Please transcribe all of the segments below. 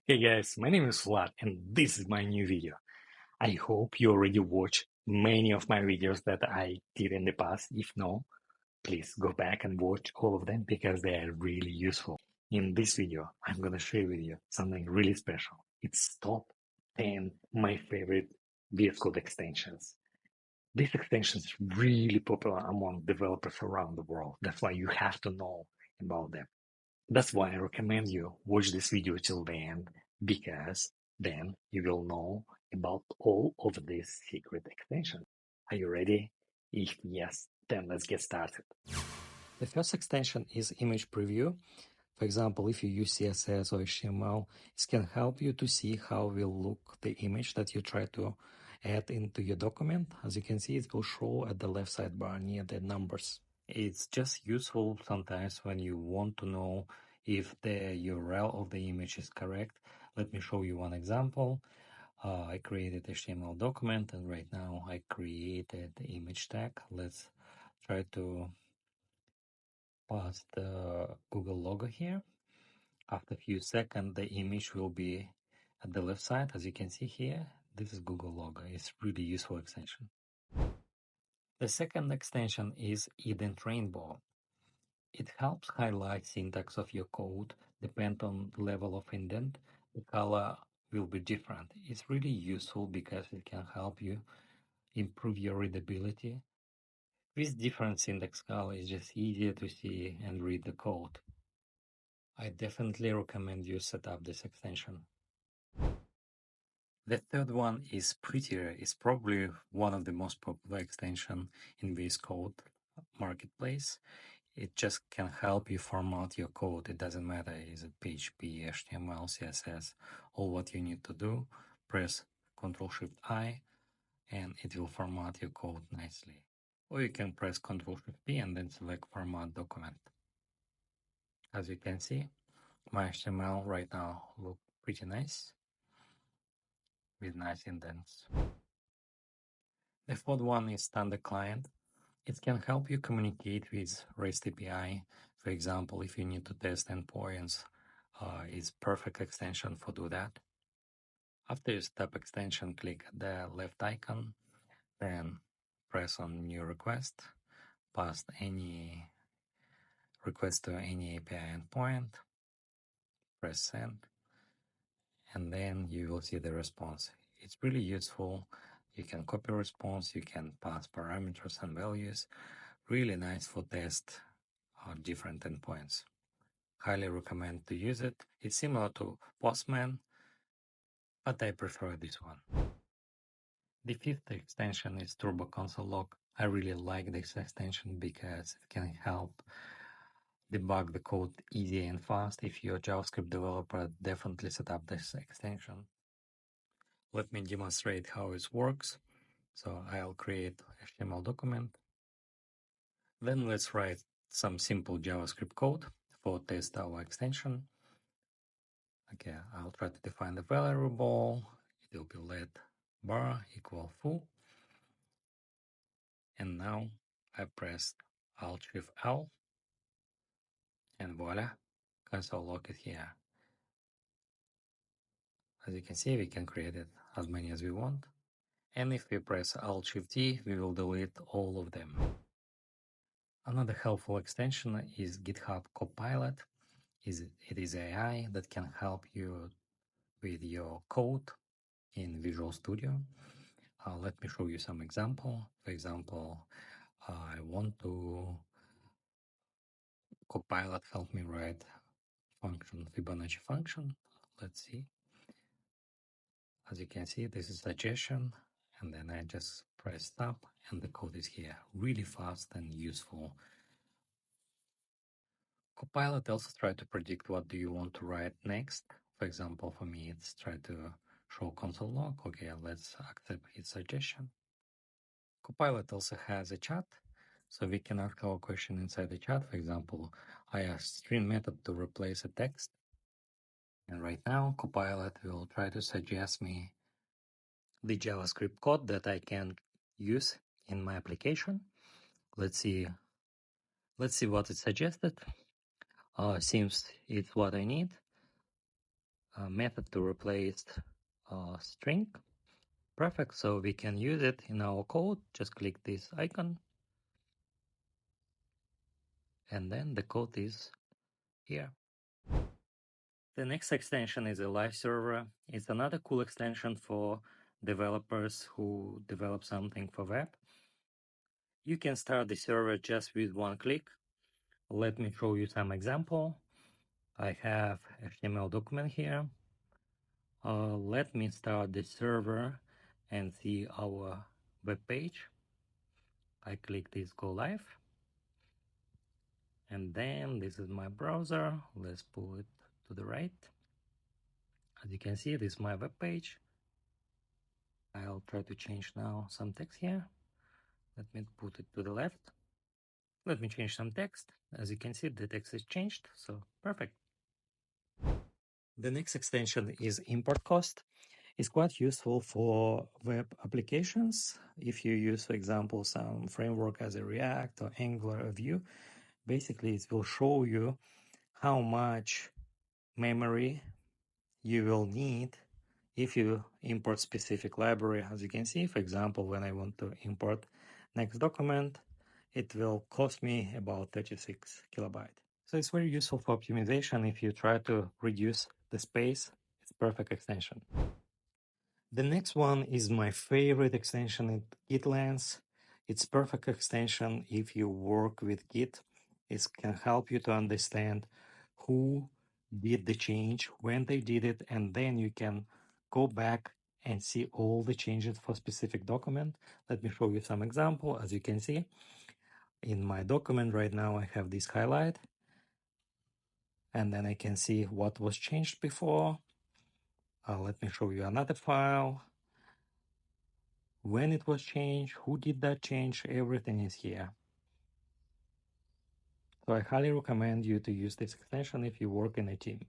Hey guys, my name is Vlad and this is my new video. I hope you already watched many of my videos that I did in the past. If no, please go back and watch all of them because they are really useful. In this video, I'm gonna share with you something really special. It's top 10 my favorite VSCode extensions. These extensions are really popular among developers around the world. That's why you have to know about them. That's why I recommend you watch this video till the end, because then you will know about all of these secret extensions. Are you ready? If yes, then let's get started. The first extension is image preview. For example, if you use CSS or HTML, it can help you to see how will look the image that you try to add into your document. As you can see, it will show at the left sidebar near the numbers. It's just useful sometimes when you want to know if the URL of the image is correct. Let me show you one example. I created HTML document and right now I created the image tag. Let's try to paste the Google logo here. After a few seconds, the image will be at the left side. As you can see here, this is Google logo. It's really useful extension. The second extension is Indent Rainbow. It helps highlight syntax of your code. Depend on the level of indent, the color will be different. It's really useful because it can help you improve your readability. With different syntax color, it's just easier to see and read the code. I definitely recommend you set up this extension. The third one is Prettier. It's probably one of the most popular extension in VSCode marketplace. It just can help you format your code. It doesn't matter, is it PHP, HTML, CSS. All what you need to do, press Ctrl-Shift-I, and it will format your code nicely. Or you can press Ctrl-Shift-P and then select Format Document. As you can see, my HTML right now look pretty nice, with nice indents. The fourth one is Standard Client. It can help you communicate with REST API. For example, if you need to test endpoints, it's perfect extension for do that. After you stop extension, click the left icon, then press on New Request, pass any request to any API endpoint, press Send, and then you will see the response. It's really useful. You can copy response, you can pass parameters and values. Really nice for test different endpoints. Highly recommend to use it. It's similar to Postman, but I prefer this one. The fifth extension is Turbo Console Log. I really like this extension because it can help debug the code easy and fast. If you're a JavaScript developer, definitely set up this extension. Let me demonstrate how it works. So I'll create HTML document. Then let's write some simple JavaScript code for test our extension. Okay, I'll try to define the variable. It will be let bar equal full. And now I press Alt-Shift-L and voila, console log is here. As you can see, we can create it as many as we want. And if we press Alt-Shift-T, we will delete all of them. Another helpful extension is GitHub Copilot. It is AI that can help you with your code in Visual Studio. Let me show you some example. For example, I want to Copilot help me write function Fibonacci function. Let's see. As you can see, this is suggestion, and then I just press stop, and the code is here. Really fast and useful. Copilot also try to predict what do you want to write next. For example, for me, it's try to show console log. Okay, let's accept its suggestion. Copilot also has a chat, so we can ask our question inside the chat. For example, I asked string method to replace a text. And right now, Copilot will try to suggest me the JavaScript code that I can use in my application. Let's see what it suggested. Seems it's what I need. method to replace string. Perfect, so we can use it in our code. Just click this icon, and then the code is here. The next extension is a live server. It's another cool extension for developers who develop something for web. You can start the server just with one click. Let me show you some example. I have HTML document here. Let me start the server and see our web page. I click this go live. And then this is my browser. Let's pull it to the right. As you can see, this is my web page. I'll try to change now some text here. Let me put it to the left. Let me change some text. As you can see, the text is changed, so perfect. The next extension is import cost. It's quite useful for web applications. If you use, for example, some framework as a React or Angular or Vue, basically it will show you how much memory you will need if you import specific library. As you can see, for example, when I want to import next document, it will cost me about 36 kilobytes. So it's very useful for optimization. If you try to reduce the space, it's a perfect extension. The next one is my favorite extension in GitLens. It's perfect extension if you work with Git. It can help you to understand who did the change, when they did it, and then you can go back and see all the changes for specific document. Let me show you some example. As you can see, in my document right now, I have this highlight, and then I can see what was changed before. Let me show you another file. When it was changed, who did that change, everything is here. So I highly recommend you to use this extension if you work in a team.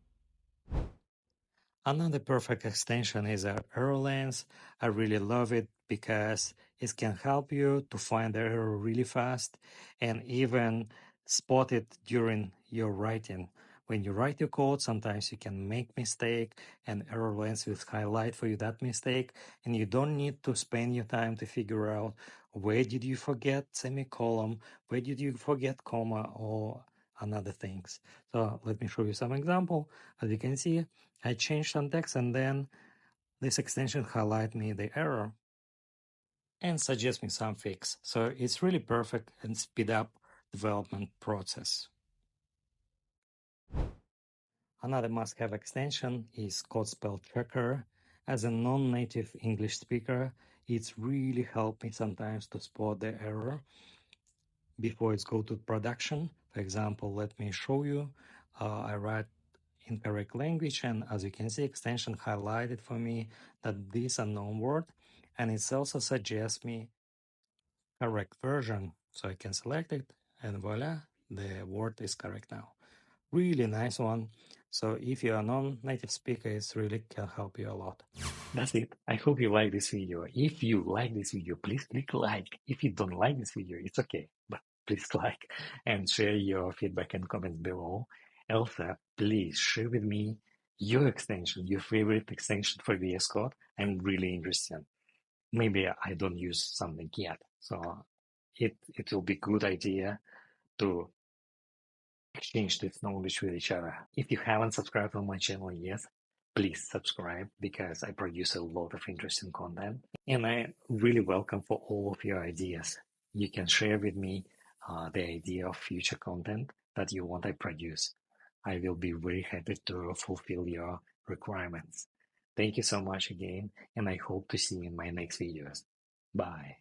Another perfect extension is error lens. I really love it because it can help you to find the error really fast and even spot it during your writing. When you write your code, sometimes you can make mistake and error lens will highlight for you that mistake, and you don't need to spend your time to figure out where did you forget semicolon, where did you forget comma or another things. So let me show you some example. As you can see, I changed some text and then this extension highlight me the error and suggest me some fix. So it's really perfect and speed up development process. Another must-have extension is Code Spell Checker. As a non-native English speaker, it's really helped me sometimes to spot the error before it's go to production. For example, let me show you. I write incorrect language, and as you can see, extension highlighted for me that this unknown word, and it also suggests me correct version, so I can select it, and voila, the word is correct now. Really nice one. So if you're a non-native speaker, it's really can help you a lot. That's it. I hope you like this video. If you like this video, please click like. If you don't like this video, it's okay, but please like and share your feedback and comments below. Also, please share with me your extension, your favorite extension for VS Code. I'm really interested. Maybe I don't use something yet, so it will be good idea to exchange this knowledge with each other. If you haven't subscribed on my channel yet, please subscribe because I produce a lot of interesting content and I really welcome for all of your ideas. You can share with me the idea of future content that you want I produce. I will be very happy to fulfill your requirements. Thank you so much again, and I hope to see you in my next videos. Bye.